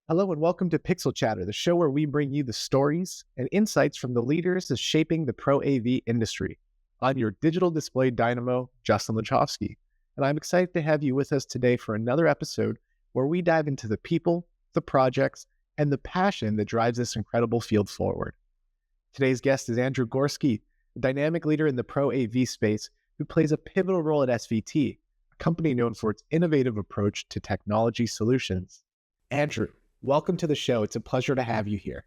Hello and welcome to Pixel Chatter, the show where we bring you the stories and insights from the leaders that's shaping the Pro AV industry. I'm your digital display dynamo, Justin Lachovsky, and I'm excited to have you with us today for another episode where we dive into the people, the projects, and the passion that drives this incredible field forward. Today's guest is Andrew Gorski, a dynamic leader in the Pro AV space who plays a pivotal role at SVT, a company known for its innovative approach to technology solutions. Andrew, welcome to the show. It's a pleasure to have you here.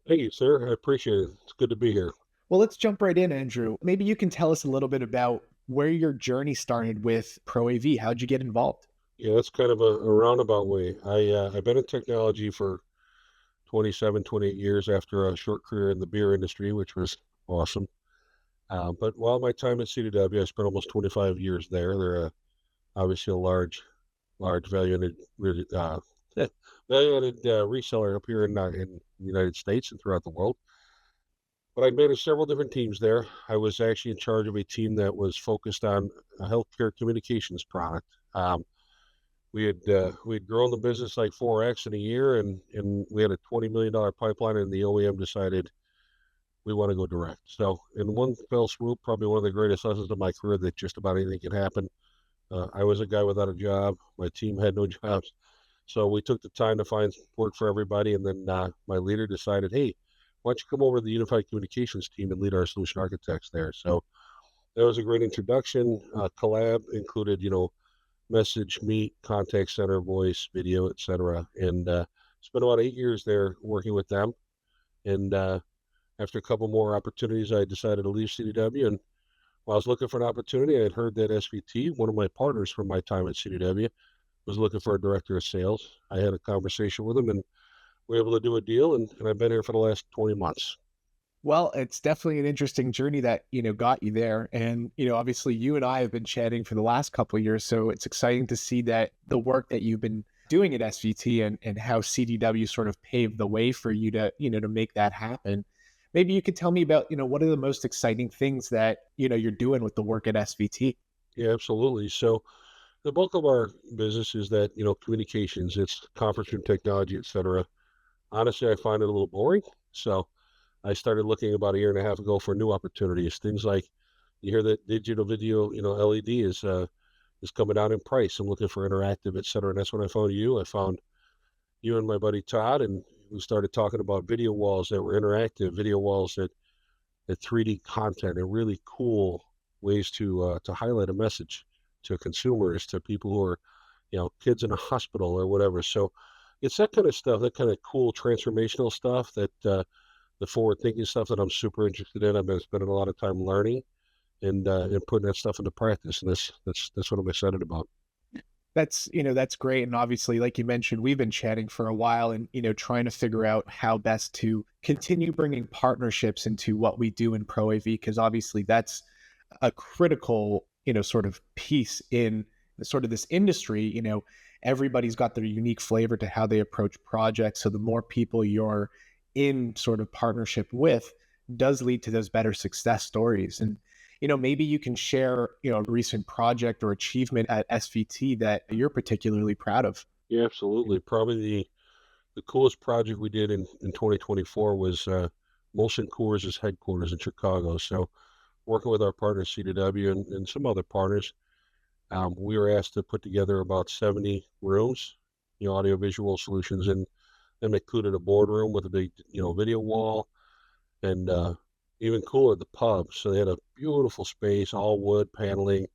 Thank you, sir. I appreciate it. It's good to be here. Well, let's jump right in, Andrew. Maybe you can tell us a little bit about where your journey started with Pro AV. How'd you get involved? Yeah, that's kind of a roundabout way. I've been in technology for 27, 28 years after a short career in the beer industry, which was awesome. But while my time at CDW, I spent almost 25 years there. They're obviously a large value-added, value-added reseller up here in the United States and throughout the world. But I managed several different teams there. I was actually in charge of a team that was focused on a healthcare communications product. We had grown the business like 4x in a year, and we had a $20 million pipeline, and the OEM decided we want to go direct. So in one fell swoop, probably one of the greatest lessons of my career, that just about anything can happen. I was a guy without a job. My team had no jobs. So we took the time to find work for everybody, and then my leader decided, hey, why don't you come over to the unified communications team and lead our solution architects there? So that was a great introduction. Collab included, message, meet, contact center, voice, video, etc. And spent about 8 years there working with them. And after a couple more opportunities, I decided to leave CDW. And while I was looking for an opportunity, I had heard that SVT, one of my partners from my time at CDW, was looking for a director of sales. I had a conversation with him, and we were able to do a deal, and I've been here for the last 20 months. Well, it's definitely an interesting journey that, got you there. And, obviously you and I have been chatting for the last couple of years. So it's exciting to see that the work that you've been doing at SVT and how CDW sort of paved the way for you to, to make that happen. Maybe you could tell me about, what are the most exciting things that, you're doing with the work at SVT? Yeah, absolutely. So the bulk of our business is that, communications, it's conference room technology, et cetera. Honestly, I find it a little boring. So I started looking about a year and a half ago for new opportunities. Things like, you hear that digital video, LED is coming down in price. I'm looking for interactive, et cetera. And that's when I found you. I found you and my buddy Todd, and we started talking about video walls that were interactive, video walls that 3D content, and really cool ways to highlight a message to consumers, to people who are, kids in a hospital or whatever. So it's that kind of stuff, that kind of cool transformational stuff, that the forward thinking stuff that I'm super interested in. I've been spending a lot of time learning and putting that stuff into practice. And that's what I'm excited about. That's great. And obviously, like you mentioned, we've been chatting for a while and, trying to figure out how best to continue bringing partnerships into what we do in Pro AV, because obviously that's a critical, sort of piece in sort of this industry. Everybody's got their unique flavor to how they approach projects. So the more people you're in sort of partnership with does lead to those better success stories. And maybe you can share, a recent project or achievement at SVT that you're particularly proud of. Yeah, absolutely. Probably the coolest project we did in 2024 was Molson Coors' headquarters in Chicago. So working with our partner CDW and some other partners, we were asked to put together about 70 rooms, audiovisual solutions, and included a boardroom with a big, video wall, and even cooler, the pub. So they had a beautiful space, all wood paneling,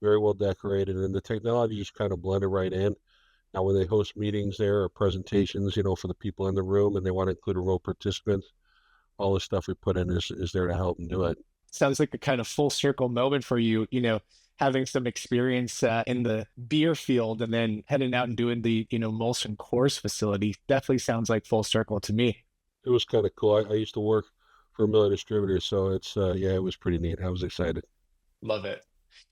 very well decorated, and the technology just kind of blended right in. Now, when they host meetings there or presentations, for the people in the room, and they want to include remote participants, all the stuff we put in is there to help them do it. Sounds like a kind of full circle moment for you, having some experience in the beer field and then heading out and doing the, Molson Coors facility. Definitely sounds like full circle to me. It was kind of cool. I used to work for a Miller distributor, so it's yeah, it was pretty neat. I was excited. Love it.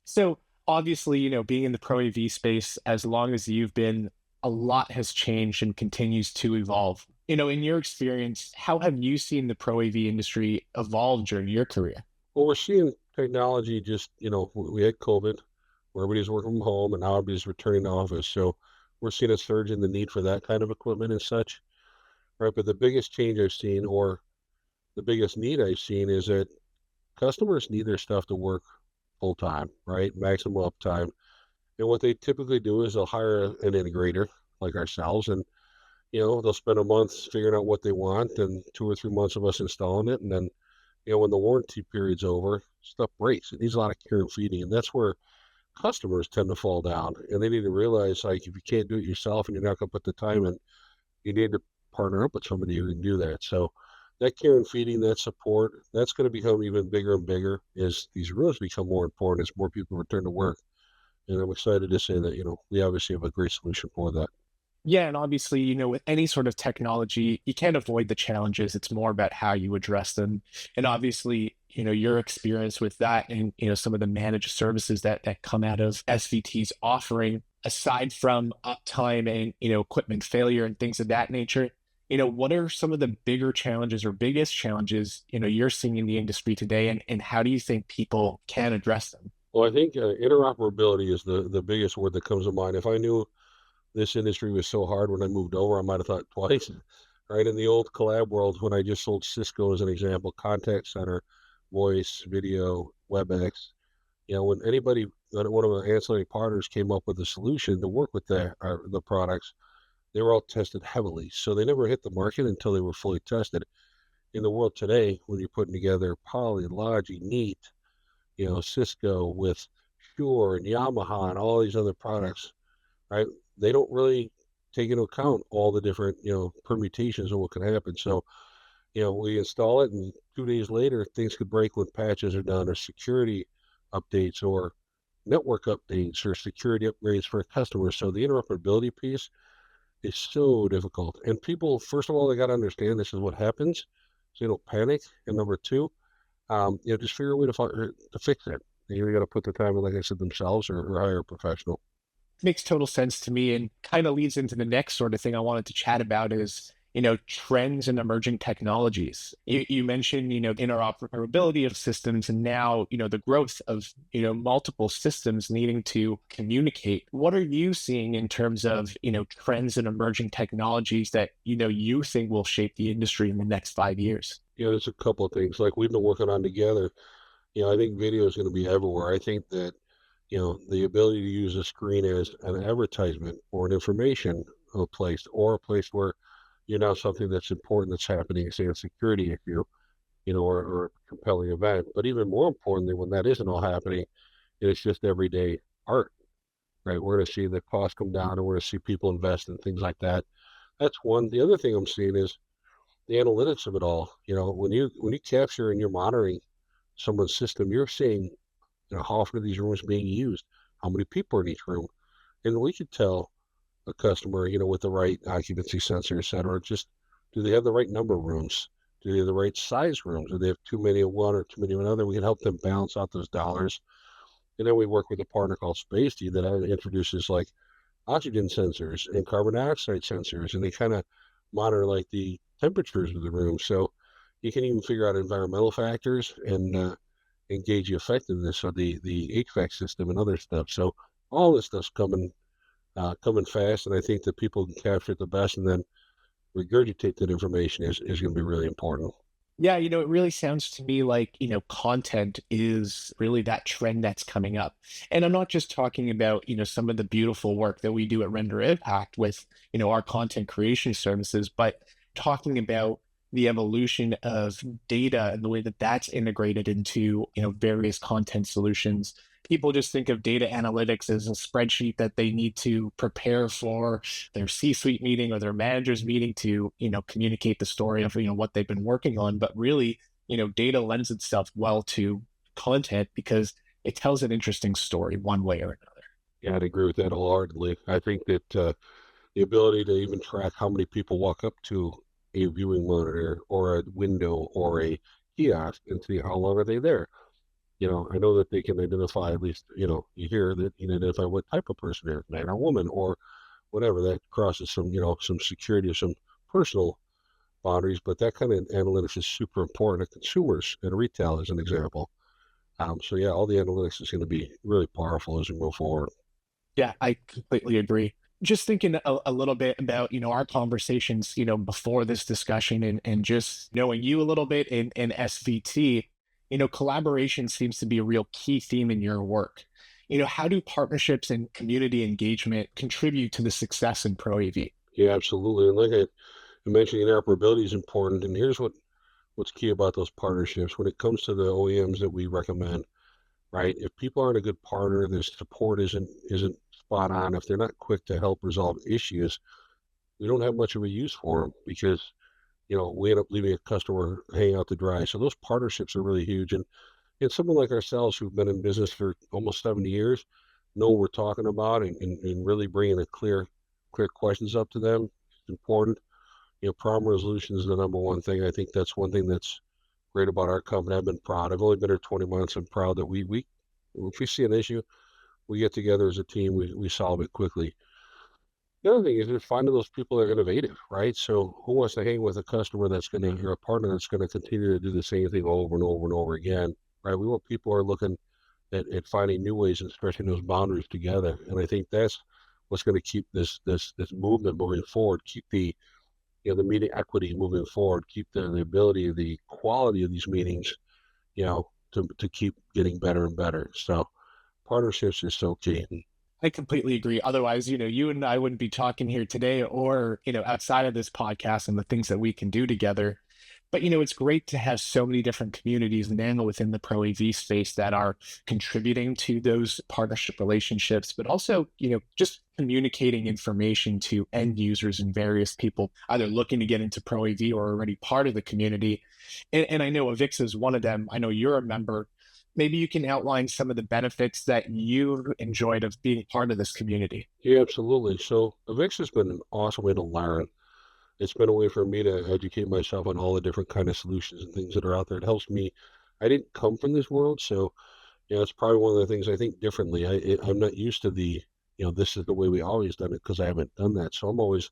So obviously, being in the Pro AV space, as long as you've been, a lot has changed and continues to evolve. In your experience, how have you seen the Pro AV industry evolve during your career? Well, we're seeing technology just, we had COVID, where everybody's working from home, and now everybody's returning to office. So we're seeing a surge in the need for that kind of equipment and such, right? But the biggest change I've seen, or the biggest need I've seen, is that customers need their stuff to work full time, right? Maximum uptime. And what they typically do is they'll hire an integrator like ourselves, and they'll spend a month figuring out what they want, and 2 or 3 months of us installing it, and then when the warranty period's over, stuff breaks. It needs a lot of care and feeding, and that's where customers tend to fall down. And they need to realize, like, if you can't do it yourself and you're not going to put the time in, you need to partner up with somebody who can do that. So that care and feeding, that support, that's going to become even bigger and bigger as these rooms become more important, as more people return to work. And I'm excited to say that, we obviously have a great solution for that. Yeah, and obviously, with any sort of technology, you can't avoid the challenges. It's more about how you address them. And obviously, your experience with that and, some of the managed services that come out of SVT's offering, aside from uptime and, equipment failure and things of that nature, what are some of the bigger challenges or biggest challenges, you're seeing in the industry today, and how do you think people can address them? Well, I think interoperability is the biggest word that comes to mind. If I knew this industry was so hard when I moved over, I might have thought twice. Right, in the old collab world, when I just sold Cisco as an example, contact center, voice, video, WebEx, when one of the ancillary partners came up with a solution to work with the products, they were all tested heavily. So they never hit the market until they were fully tested. In the world today, when you're putting together Poly, Logi, Neat, Cisco with Shure and Yamaha and all these other products, right? They don't really take into account all the different, permutations of what can happen. So, we install it, and 2 days later, things could break when patches are done, or security updates, or network updates, or security upgrades for a customer. So the interoperability piece is so difficult. And people, first of all, they got to understand this is what happens, so you don't panic. And number two, just figure a way to fix it. You either got to put the time in, like I said, themselves, or hire a professional. Makes total sense to me, and kind of leads into the next sort of thing I wanted to chat about is, trends and emerging technologies. You mentioned, interoperability of systems, and now, the growth of, multiple systems needing to communicate. What are you seeing in terms of, trends and emerging technologies that, you think will shape the industry in the next 5 years? There's a couple of things like we've been working on together. I think video is going to be everywhere. I think that the ability to use a screen as an advertisement or an information place, or a place where something that's important that's happening, say a security issue, or a compelling event. But even more importantly, when that isn't all happening, it's just everyday art, right? We're going to see the cost come down, and we're going to see people invest in things like that. That's one. The other thing I'm seeing is the analytics of it all. When you capture and you're monitoring someone's system, you're seeing how often are these rooms being used, how many people are in each room, and we could tell a customer, with the right occupancy sensor, et cetera, just do they have the right number of rooms? Do they have the right size rooms? Do they have too many of one or too many of another? We can help them balance out those dollars. And then we work with a partner called Spacey that introduces like oxygen sensors and carbon dioxide sensors, and they kind of monitor like the temperatures of the room. So you can even figure out environmental factors and gauge the effectiveness of the HVAC system and other stuff. So all this stuff's coming fast, and I think that people can capture it the best and then regurgitate that information is going to be really important. Yeah, it really sounds to me like, content is really that trend that's coming up. And I'm not just talking about, some of the beautiful work that we do at Render Impact with, our content creation services, but talking about the evolution of data and the way that that's integrated into, various content solutions. People just think of data analytics as a spreadsheet that they need to prepare for their C-suite meeting or their manager's meeting to, communicate the story of, what they've been working on. But really, data lends itself well to content because it tells an interesting story one way or another. Yeah, I'd agree with that wholeheartedly. I think that the ability to even track how many people walk up to a viewing monitor or a window or a kiosk and see how long are they there. I know that they can identify, at least, you hear that you can identify what type of person they're, man or woman or whatever. That crosses some security or some personal boundaries, but that kind of analytics is super important to consumers and retail, as an example. So yeah, all the analytics is going to be really powerful as we move forward. Yeah, I completely agree. Just thinking a little bit about, our conversations, before this discussion, and just knowing you a little bit in SVT, collaboration seems to be a real key theme in your work. How do partnerships and community engagement contribute to the success in ProAV? Yeah, absolutely. And like I mentioned, interoperability is important. And here's what's key about those partnerships when it comes to the OEMs that we recommend, right? If people aren't a good partner, their support isn't spot on. If they're not quick to help resolve issues, we don't have much of a use for them because we end up leaving a customer hanging out to dry. So those partnerships are really huge. And someone like ourselves who've been in business for almost 70 years know what we're talking about and really bringing a clear questions up to them. It's important. Problem resolution is the number one thing. I think that's one thing that's great about our company. I've been proud. I've only been here 20 months. I'm proud that we if we see an issue, we get together as a team, we solve it quickly. The other thing is just finding those people that are innovative, right? So who wants to hang with a customer that's going to, or a partner that's going to continue to do the same thing over and over and over again, right? We want people who are looking at finding new ways and stretching those boundaries together. And I think that's what's going to keep this movement moving forward, keep the meeting equity moving forward, keep the ability, the quality of these meetings, to keep getting better and better. So partnerships is so key. I completely agree. Otherwise, you and I wouldn't be talking here today or, outside of this podcast and the things that we can do together. But, it's great to have so many different communities now within the Pro AV space that are contributing to those partnership relationships, but also, just communicating information to end users and various people either looking to get into Pro AV or already part of the community. And I know Avix is one of them. I know you're a member. Maybe you can outline some of the benefits that you enjoyed of being part of this community. Yeah, absolutely. So Avix has been an awesome way to learn. It's been a way for me to educate myself on all the different kind of solutions and things that are out there. It helps me. I didn't come from this world, so it's probably one of the things I think differently. I'm not used to this is the way we always done it because I haven't done that. So I'm always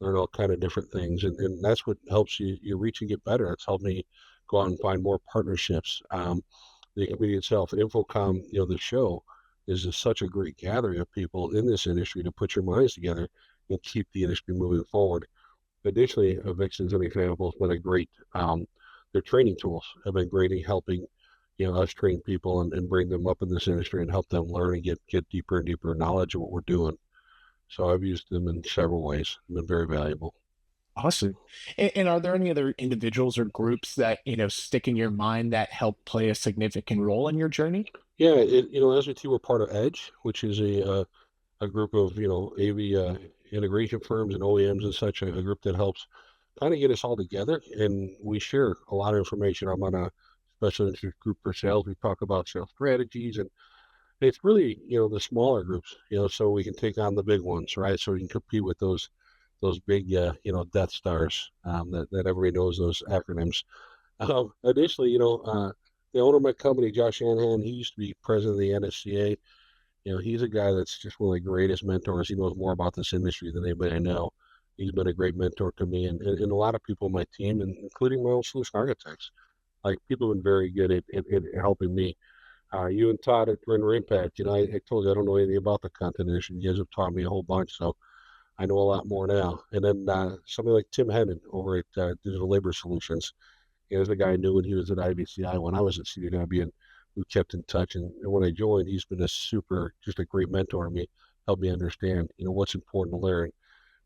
learn all kind of different things, and that's what helps you reach and get better. It's helped me go out and find more partnerships. The community itself, Infocom, the show is just such a great gathering of people in this industry to put your minds together and keep the industry moving forward. Additionally, Avix as an example has been a great, their training tools have been great in helping, us train people and bring them up in this industry and help them learn and get deeper and deeper knowledge of what we're doing. So I've used them in several ways. They've been very valuable. Awesome. And are there any other individuals or groups that, stick in your mind that help play a significant role in your journey? Yeah, as a team, we're part of Edge, which is a group of, AV integration firms and OEMs and such, a group that helps kind of get us all together. And we share a lot of information. I'm on a special interest group for sales. We talk about sales strategies, and it's really, the smaller groups, so we can take on the big ones, right? So we can compete with those big, Death Stars, that everybody knows those acronyms. Additionally, the owner of my company, Josh Shanahan, he used to be president of the NSCA. He's a guy that's just one of the greatest mentors. He knows more about this industry than anybody I know. He's been a great mentor to me and a lot of people on my team, and including my own solution architects. Like, people have been very good at helping me. You and Todd at Render Impact, I told you I don't know anything about the content industry. You guys have taught me a whole bunch, so I know a lot more now. And then somebody like Tim Hennon over at Digital Labor Solutions. There's a guy I knew when he was at IBCI when I was at CDW, and we kept in touch. And when I joined, he's been just a great mentor to me, helped me understand, what's important to learn,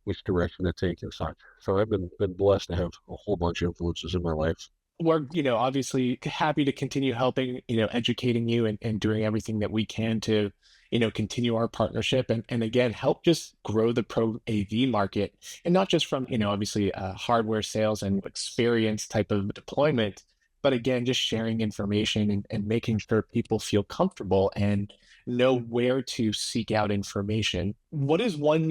which direction to take and such. So I've been blessed to have a whole bunch of influences in my life. We're, obviously happy to continue helping, educating you and doing everything that we can to, continue our partnership and again, help just grow the Pro AV market, and not just from, obviously hardware sales and experience type of deployment, but again, just sharing information and making sure people feel comfortable and know where to seek out information. What is one,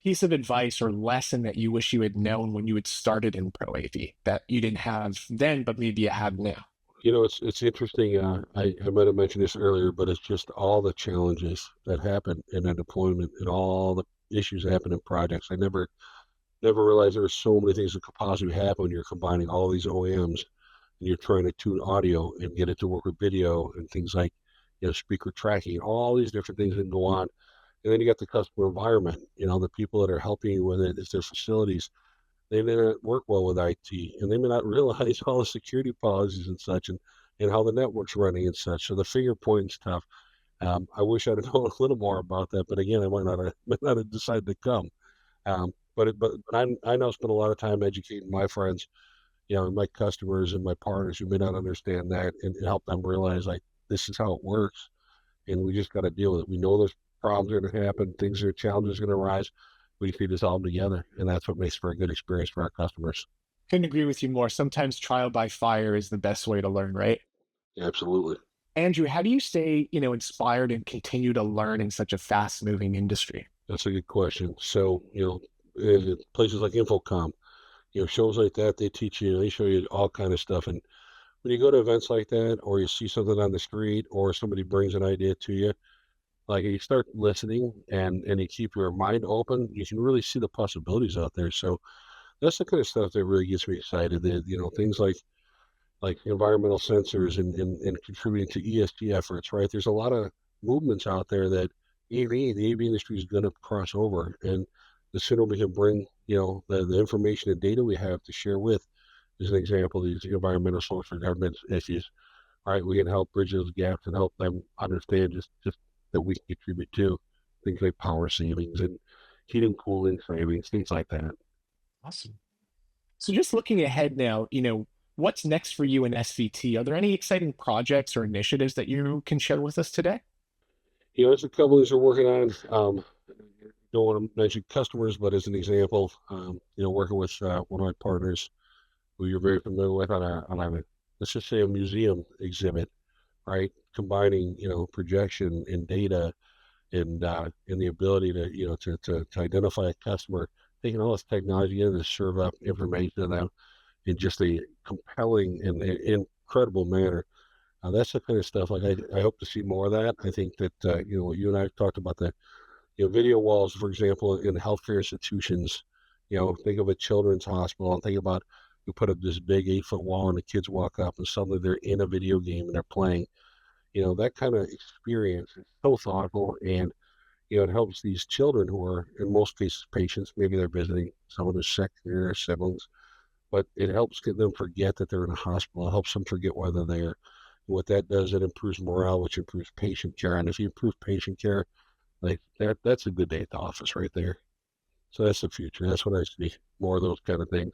piece of advice or lesson that you wish you had known when you had started in Pro AV that you didn't have then, but maybe you have now? It's interesting. I might have mentioned this earlier, but it's just all the challenges that happen in a deployment and all the issues that happen in projects. I never realized there were so many things that could possibly happen when you're combining all these OEMs and you're trying to tune audio and get it to work with video and things like, speaker tracking, all these different things that go on. And then you got the customer environment, the people that are helping you with it, is their facilities. They may not work well with IT, and they may not realize all the security policies and such, and how the network's running and such. So the finger pointing stuff. I wish I'd have known a little more about that, but again, I might not have decided to come. But I now spend a lot of time educating my friends, my customers and my partners who may not understand that, and help them realize, like, this is how it works, and we just got to deal with it. We know there's problems are going to happen, challenges are going to arise. We just need to solve them together, and that's what makes for a good experience for our customers. Couldn't agree with you more. Sometimes trial by fire is the best way to learn, right? Absolutely. Andrew, how do you stay, inspired and continue to learn in such a fast moving industry? That's a good question. So, places like Infocom, shows like that, they teach you, they show you all kind of stuff. And when you go to events like that, or you see something on the street, or somebody brings an idea to you, like, you start listening, and you keep your mind open, you can really see the possibilities out there. So that's the kind of stuff that really gets me excited. Things like environmental sensors, and contributing to ESG efforts, right? There's a lot of movements out there that the AV industry is going to cross over. And the sooner we can bring, the information and data we have to share with, as an example, these environmental, social, government issues, right? We can help bridge those gaps and help them understand just that we can contribute to things like power savings and heating, cooling savings, things like that. Awesome. So just looking ahead now, what's next for you in SVT? Are there any exciting projects or initiatives that you can share with us today? There's a couple things we're working on. Don't want to mention customers, but as an example, working with one of my partners who you're very familiar with on a, let's just say, a museum exhibit, right? Combining, projection and data, and the ability to, to identify a customer, taking all this technology in to serve up information to them in just a compelling and incredible manner. That's the kind of stuff, like, I hope to see more of that. I think that, you and I have talked about the, video walls, for example, in healthcare institutions. Think of a children's hospital, and think about, you put up this big 8-foot wall, and the kids walk up and suddenly they're in a video game and they're playing. That kind of experience is so thoughtful, and, it helps these children who are, in most cases, patients. Maybe they're visiting someone who's sick, their siblings, but it helps get them forget that they're in a hospital. It helps them forget why they're there. What that does, it improves morale, which improves patient care. And if you improve patient care, like that's a good day at the office right there. So that's the future. That's what I see. More of those kind of things.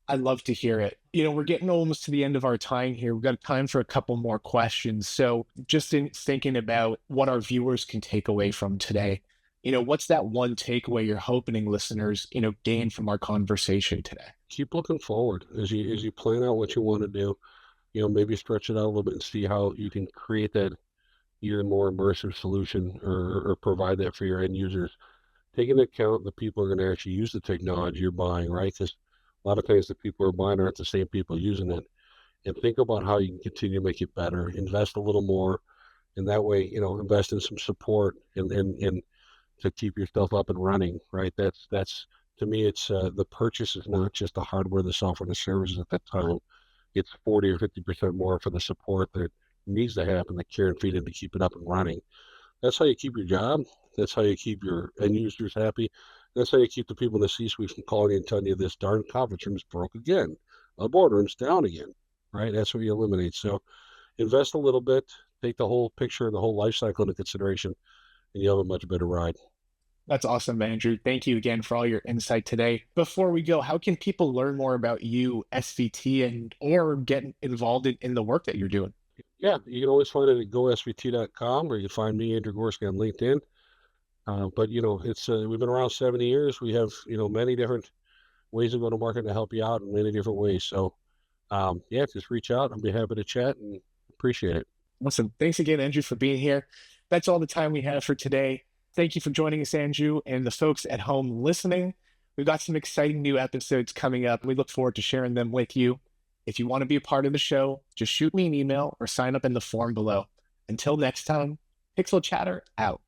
I'd love to hear it. We're getting almost to the end of our time here. We've got time for a couple more questions. So just in thinking about what our viewers can take away from today, what's that one takeaway you're hoping listeners, gain from our conversation today? Keep looking forward as you plan out what you want to do. Maybe stretch it out a little bit and see how you can create that even more immersive solution, or provide that for your end users. Take into account the people who are going to actually use the technology you're buying, right? Because a lot of times the people who are buying aren't the same people using it. And think about how you can continue to make it better. Invest a little more, and that way, invest in some support, and to keep your stuff up and running, right? That's to me, it's the purchase is not just the hardware, the software, and the services at that time. It's 40 or 50% more for the support that needs to happen, the care and feeding to keep it up and running. That's how you keep your job. That's how you keep your end users happy. That's how you keep the people in the C-suite from calling you and telling you this darn conference room's broke again. A boardroom's down again, right? That's what you eliminate. So invest a little bit, take the whole picture, the whole life cycle into consideration, and you'll have a much better ride. That's awesome, Andrew. Thank you again for all your insight today. Before we go, how can people learn more about you, SVT, and or get involved in the work that you're doing? Yeah, you can always find it at gosvt.com, or you can find me, Andrew Gorski, on LinkedIn. But it's we've been around 70 years. We have many different ways of going to market to help you out in many different ways. So yeah, just reach out. I'll be happy to chat, and appreciate it. Awesome. Thanks again, Andrew, for being here. That's all the time we have for today. Thank you for joining us, Andrew, and the folks at home listening. We've got some exciting new episodes coming up. We look forward to sharing them with you. If you want to be a part of the show, just shoot me an email or sign up in the form below. Until next time, Pixel Chatter out.